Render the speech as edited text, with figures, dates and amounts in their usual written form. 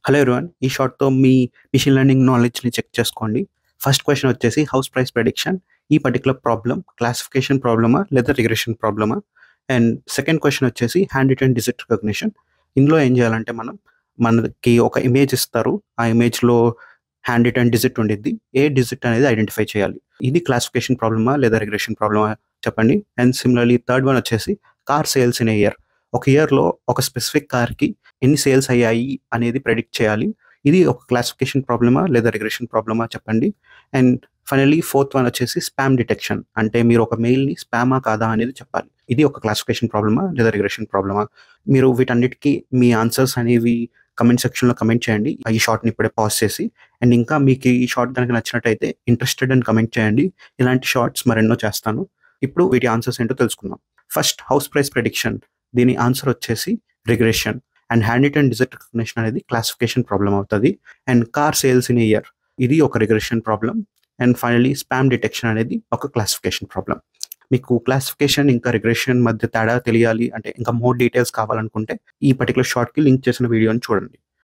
Hello everyone. ఈ షార్ట్‌తో మీ machine learning నాలెడ్జ్‌ని check చేసుకోండి. ఫస్ట్ క్వెషన్ వచ్చేసి హౌస్ ప్రైస్ ప్రెడిక్షన్. ఈ పర్టిక్యులర్ ప్రాబ్లమ్ క్లాసిఫికేషన్ ప్రాబ్లమా లేదా రిగ్రెషన్ ప్రాబ్లమా? అండ్ సెకండ్ క్వెషన్ వచ్చేసి హ్యాండ్ రిటెన్ డిజిట్ రికగ్నిషన్. ఇందులో ఏం చేయాలంటే మనకి ఒక ఇమేజ్ ఇస్తారు. ఆ ఇమేజ్‌లో హ్యాండ్ రిటెన్ డిజిట్ ఉండిద్ది. ఏ డిజిట్ అనేది ఐడెంటిఫై చేయాలి. ఇది క్లాసిఫికేషన్ ప్రాబ్లమా లేదా రిగ్రెషన్ ప్రాబ్లమా చెప్పండి. అండ్ సిమిలర్‌లీ థర్డ్ వన్ వచ్చేసి car sales in a year. ఒక ఇయర్‌లో ఒక స్పెసిఫిక్ కార్‌కి ఎన్ని సేల్స్ అయ్యాయి అనేది ప్రెడిక్ట్ చేయాలి. ఇది ఒక క్లాసిఫికేషన్ ప్రాబ్లమా లేదా రిగ్రెషన్ ప్రాబ్లమా చెప్పండి. అండ్ ఫైనల్లీ ఫోర్త్ వన్ వచ్చేసి స్పామ్ డిటెక్షన్. అంటే మీరు ఒక మెయిల్‌ని స్పామా కాదా అనేది చెప్పాలి. ఇది ఒక క్లాసిఫికేషన్ ప్రాబ్లమా లేదా రిగ్రెషన్ ప్రాబ్లమా? మీరు వీటన్నిటికి మీ ఆన్సర్స్ అనేవి కమెంట్ సెక్షన్‌లో కమెంట్ చేయండి. ఈ షార్ట్‌ని ఇప్పుడే పాజ్ చేసి. అండ్ ఇంకా మీకు ఈ షార్ట్ గనుక నచ్చినట్టయితే ఇంట్రెస్టెడ్ అని కమెంట్ చేయండి. ఇలాంటి షార్ట్స్ మరెన్నో చేస్తాను. ఇప్పుడు వీటి ఆన్సర్స్ ఏంటో తెలుసుకుందాం. First house price prediction. దీని ఆన్సర్ వచ్చేసి regression. And hand written digit recognition అనేది క్లాసిఫికేషన్ ప్రాబ్లమ్ అవుతుంది. And car sales in year ఇది ఒక regression problem. And finally spam detection అనేది ఒక క్లాసిఫికేషన్ ప్రాబ్లమ్. మీకు క్లాసిఫికేషన్ ఇంకా రిగ్రెషన్ మధ్య తేడా తెలియాలి అంటే ఇంకా మోర్ డీటెయిల్స్ కావాలనుకుంటే ఈ పర్టికులర్ షార్ట్‌కి లింక్ చేసిన వీడియోని చూడండి.